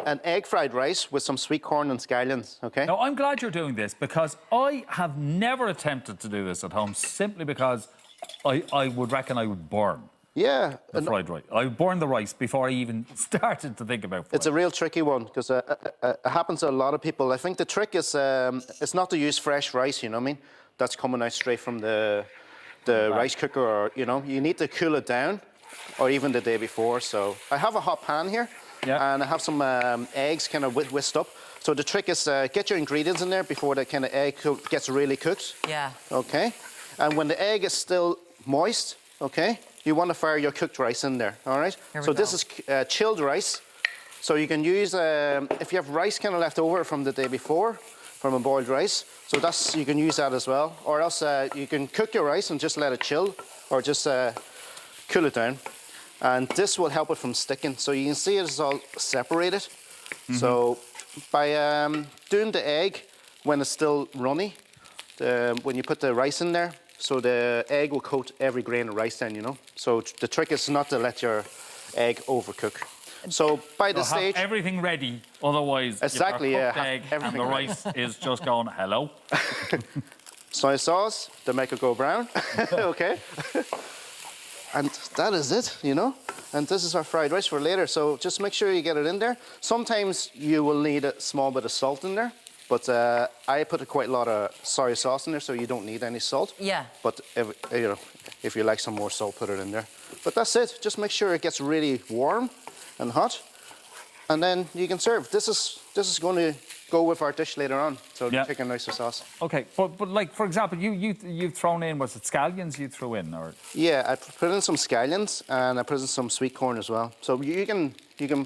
an egg fried rice with some sweet corn and scallions, okay? Now, I'm glad you're doing this because I have never attempted to do this at home simply because I would reckon I would burn. Yeah. The fried rice. I would burn the rice before I even started to think about fried. It's a real tricky one because it happens to a lot of people. I think the trick is it's not to use fresh rice, you know what I mean? That's coming out straight from the rice cooker, or, you know, you need to cool it down, or even the day before. So I have a hot pan here, and I have some eggs kind of whisked up. So the trick is get your ingredients in there before the kind of egg gets really cooked. Yeah. Okay. And when the egg is still moist, okay, you want to fire your cooked rice in there, all right? So this is chilled rice. So you can use, if you have rice kind of left over from the day before, from a boiled rice, so you can use that as well. Or else you can cook your rice and just let it chill, or just cool it down. And this will help it from sticking. So you can see it's all separated. Mm-hmm. So by doing the egg when it's still runny, when you put the rice in there, so the egg will coat every grain of rice then, you know. So the trick is not to let your egg overcook. So by the stage... have everything ready, otherwise exactly, you've got a cooked egg and the rice is just going, hello. Soy sauce to make it go brown, okay. And that is it, you know. And this is our fried rice for later, so just make sure you get it in there. Sometimes you will need a small bit of salt in there. But I put quite a lot of soy sauce in there, so you don't need any salt. Yeah. But if you like some more salt, put it in there. But that's it. Just make sure it gets really warm and hot, and then you can serve. This is going to go with our dish later on. So chicken oyster sauce. Okay, but like for example, you've thrown in, was it scallions you threw in, or? Yeah, I put in some scallions and I put in some sweet corn as well. So you can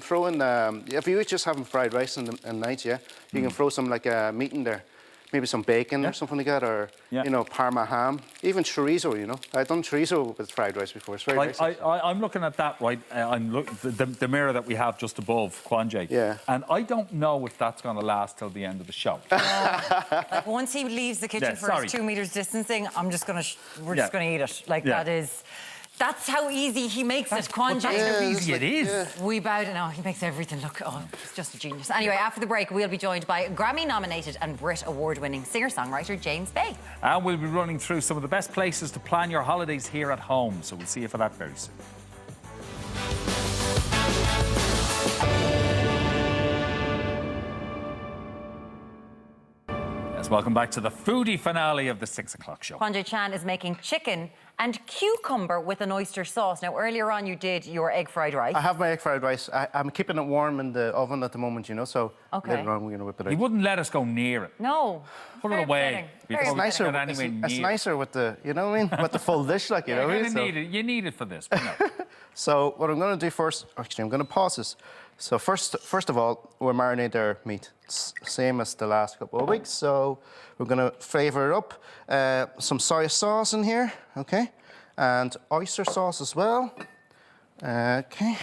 throw in if you just having fried rice in the night, you can throw some like meat in there, maybe some bacon or something like that, or you know, Parma ham, even chorizo. You know, I've done chorizo with fried rice before. It's very nice. I'm looking at that, right? The mirror that we have just above Kwanghi. Yeah. And I don't know if that's going to last till the end of the show. Like once he leaves the kitchen for his 2 meters distancing, we're just gonna eat it. Like that's how easy he makes it, Kwanghi. That's how easy it is. Yeah. We bow down. Oh, he makes everything look, he's just a genius. Anyway, after the break, we'll be joined by Grammy-nominated and Brit Award-winning singer-songwriter James Bay. And we'll be running through some of the best places to plan your holidays here at home. So we'll see you for that very soon. Yes, welcome back to the foodie finale of the 6 o'clock show. Kwanghi Chan is making chicken and cucumber with an oyster sauce. Now, earlier on, you did your egg fried rice. I have my egg fried rice. I'm keeping it warm in the oven at the moment, you know, so later on we're going to whip it out. You wouldn't let us go near it. No. Put it away. It's nicer. It's nicer with the, you know what I mean, with the full dish, like, you know what I mean. You need it for this. But no. So what I'm going to do first, actually, I'm going to pause this. So first of all, we'll marinate our meat, same as the last couple of weeks. So we're going to flavour it up. Some soy sauce in here, okay, and oyster sauce as well. Okay.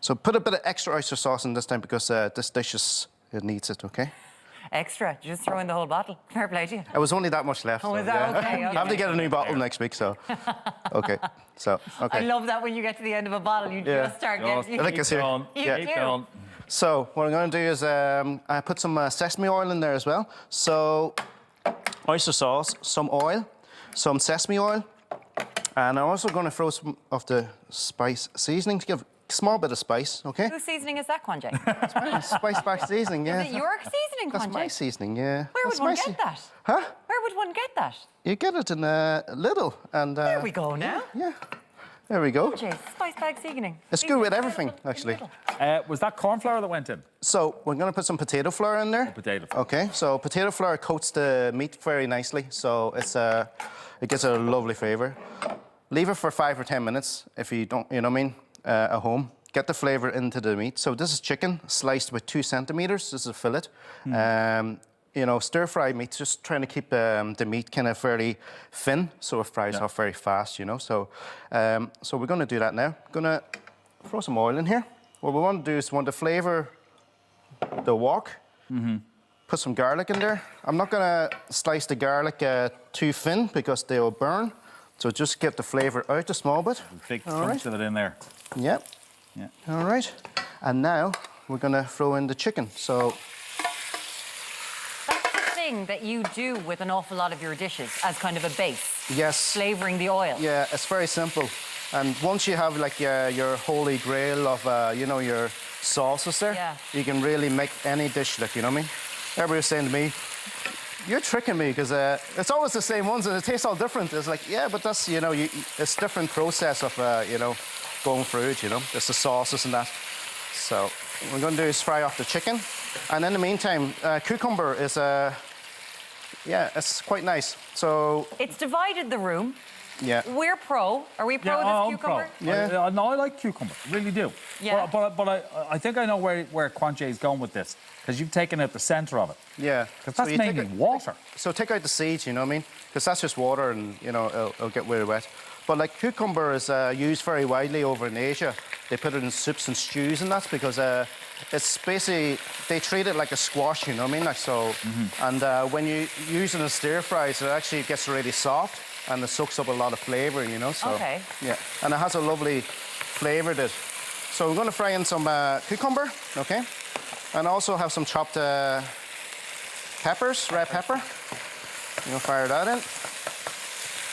So put a bit of extra oyster sauce in this time because this dish it needs it, okay. Extra? Just throw in the whole bottle. Fair play to you. It was only that much left. Oh, so, is that okay? I have to get a new bottle next week, so. Okay. So, okay. I love that when you get to the end of a bottle, you just start getting... I think it's here. Keep going. So, what I'm going to do is I put some sesame oil in there as well. So, oyster sauce, some oil, some sesame oil, and I'm also going to throw some of the spice seasoning to give a small bit of spice, okay? Whose seasoning is that, Kwanghi? Spicebag seasoning, yeah. Is it your seasoning, Kwanghi? That's my seasoning, yeah. Where would one get that? Huh? Where would one get that? You get it in Lidl and... There we go now. Yeah. There we go. Jeez, Spicebag seasoning. It's good with everything, actually. Was that corn flour that went in? So we're going to put some potato flour in there. Potato flour. Okay, so potato flour coats the meat very nicely, so it gets a lovely flavour. Leave it for 5 or 10 minutes if you don't, you know what I mean, at home. Get the flavour into the meat. So this is chicken sliced with 2 centimetres. This is a fillet. You know, stir-fried meat, just trying to keep the meat kind of fairly thin so it fries off very fast, you know. So so we're going to do that now. Going to throw some oil in here. What we want to do is we want to flavour the wok. Put some garlic in there. I'm not going to slice the garlic too thin because they will burn. So just get the flavour out a small bit. Big chunks of it in there. Yep. Yeah. All right. And now we're going to throw in the chicken. So that's the thing that you do with an awful lot of your dishes as kind of a base. yes. Flavouring the oil. Yeah, it's very simple. And once you have like your holy grail of, you know, your sauces there, you can really make any dish, like, you know what I mean? Everybody's saying to me, you're tricking me, because it's always the same ones and it tastes all different. It's like, yeah, but that's, you know, it's different process of, you know, going through it, you know. It's the sauces and that. So what we're going to do is fry off the chicken. And in the meantime, cucumber is, yeah, it's quite nice. So it's divided the room. Yeah. We're pro. Are we pro this cucumber? Pro. Yeah. No, I like cucumber. Really do. Yeah. But I think I know where Kwanghi is going with this, because you've taken out the centre of it. Yeah. Because that's mainly water. So take out the seeds, you know what I mean? Because that's just water and, you know, it'll get really wet. But like cucumber is used very widely over in Asia. They put it in soups and stews and that, because it's basically, they treat it like a squash, you know what I mean? Like so, and when you use it in stir fries, it actually gets really soft and it soaks up a lot of flavour, you know. So, yeah, and it has a lovely flavour to it. So we're going to fry in some cucumber, okay? And also have some chopped peppers, red pepper. You're going to fire that in.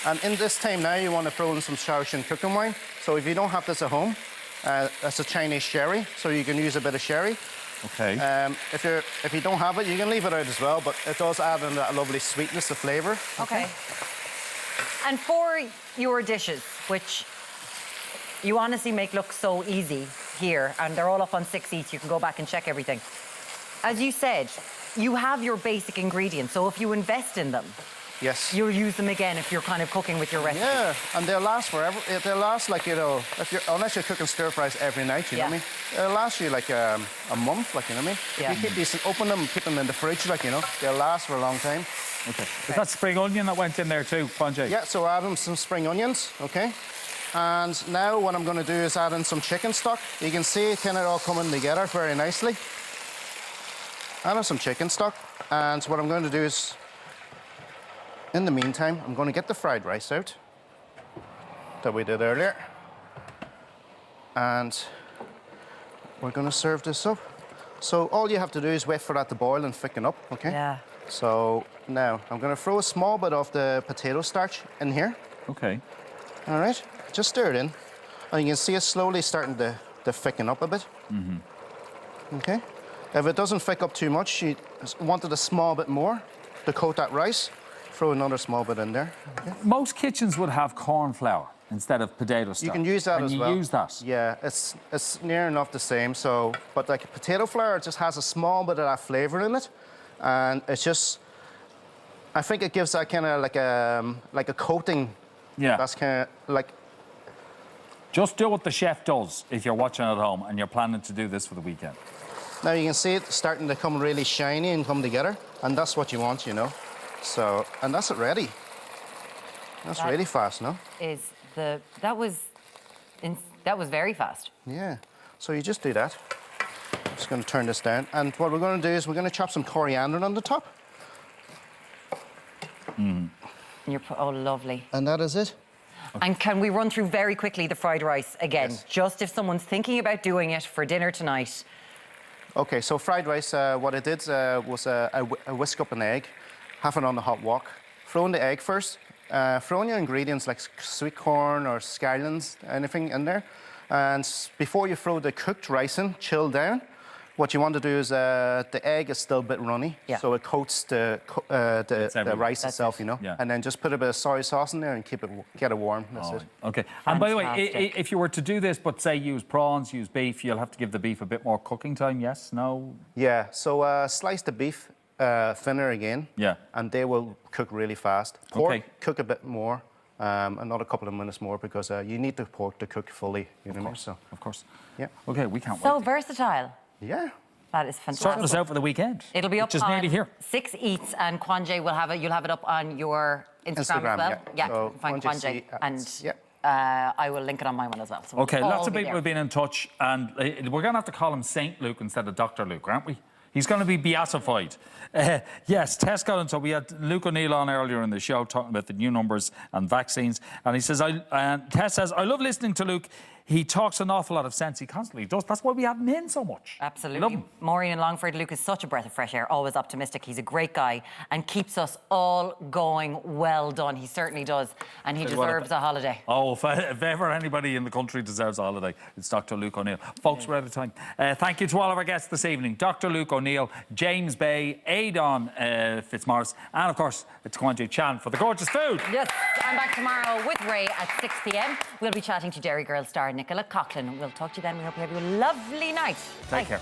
And in this time now, you want to throw in some Shaoxing cooking wine. So if you don't have this at home, that's a Chinese sherry, so you can use a bit of sherry. Okay. If you don't have it, you can leave it out as well, but it does add in that lovely sweetness, the flavour. Okay. And for your dishes, which you honestly make look so easy here, and they're all up on 6 Eats, you can go back and check everything. As you said, you have your basic ingredients, so if you invest in them, yes, you'll use them again if you're kind of cooking with your recipe. Yeah, and they'll last forever. They'll last like, you know, unless you're cooking stir fries every night, you know what I mean? It'll last you like a month, like, you know what I mean? You keep these, open them, keep them in the fridge, like, you know, they'll last for a long time. Okay. Is that spring onion that went in there too, Kwanghi? Yeah, so add in some spring onions, okay? And now what I'm going to do is add in some chicken stock. You can see it kind of all coming together very nicely. Add in some chicken stock. And what I'm going to do is, in the meantime, I'm going to get the fried rice out that we did earlier. And we're going to serve this up. So all you have to do is wait for that to boil and thicken up, okay? Yeah. So now I'm going to throw a small bit of the potato starch in here. Okay. All right, just stir it in. And you can see it slowly starting to thicken up a bit. Okay. If it doesn't thick up too much, you wanted a small bit more to coat that rice, throw another small bit in there. Okay. Most kitchens would have corn flour instead of potato starch. You can use that as well. You use that? Yeah, it's near enough the same. So, but like potato flour, it just has a small bit of that flavour in it. And it's just, I think it gives that kind of like a coating. Yeah. That's kind of like. Just do what the chef does if you're watching at home and you're planning to do this for the weekend. Now you can see it starting to come really shiny and come together, and that's what you want, you know. So, and that's it ready. That's really fast, no? That was very fast. Yeah. So you just do that. I'm just going to turn this down, and what we're going to do is we're going to chop some coriander on the top. Oh, lovely. And that is it. Okay. And can we run through very quickly the fried rice again? Yes. Just if someone's thinking about doing it for dinner tonight. Okay, so fried rice, what I did was I whisk up an egg, have it on the hot wok, throw in the egg first, throw in your ingredients like sweet corn or scallions, anything in there. And before you throw the cooked rice in, chill down. What you want to do is the egg is still a bit runny, so it coats the rice itself, you know. Yeah. And then just put a bit of soy sauce in there and get it warm. That's it. Okay. Fantastic. And by the way, if you were to do this, but say use prawns, use beef, you'll have to give the beef a bit more cooking time. Yes? No? Yeah. So slice the beef thinner again. Yeah. And they will cook really fast. Pork, cook a bit more. Another couple of minutes more because you need the pork to cook fully. You know. So. Of course. Yeah. Okay. We can't wait. So versatile. Yeah. That is fantastic. Sorting us out for the weekend. It'll be up just nearly here. 6 Eats, and Kwanghi will have it. You'll have it up on your Instagram as well. Yeah, so find Kwanghi, and I will link it on my one as well. So okay, lots of people have been in touch, and we're going to have to call him Saint Luke instead of Dr. Luke, aren't we? He's going to be beatified. Yes, Tess got in. So we had Luke O'Neill on earlier in the show talking about the new numbers and vaccines. And he says, Tess says, I love listening to Luke. He talks an awful lot of sense. He constantly does. That's why we have him in so much. Absolutely. Love him. Maureen in Longford, Luke is such a breath of fresh air, always optimistic. He's a great guy and keeps us all going. Well done. He certainly does. And he deserves a holiday. Oh, if ever anybody in the country deserves a holiday, it's Dr. Luke O'Neill. Folks, we're out of time. Thank you to all of our guests this evening. Dr. Luke O'Neill, James Bay, Aidan Fitzmaurice, and of course, it's Kwanghi Chan for the gorgeous food. Yes, I'm back tomorrow with Ray at 6 p.m. We'll be chatting to Derry Girl star Nicola Coughlin. We'll talk to you then. We hope you have a lovely night. Take care.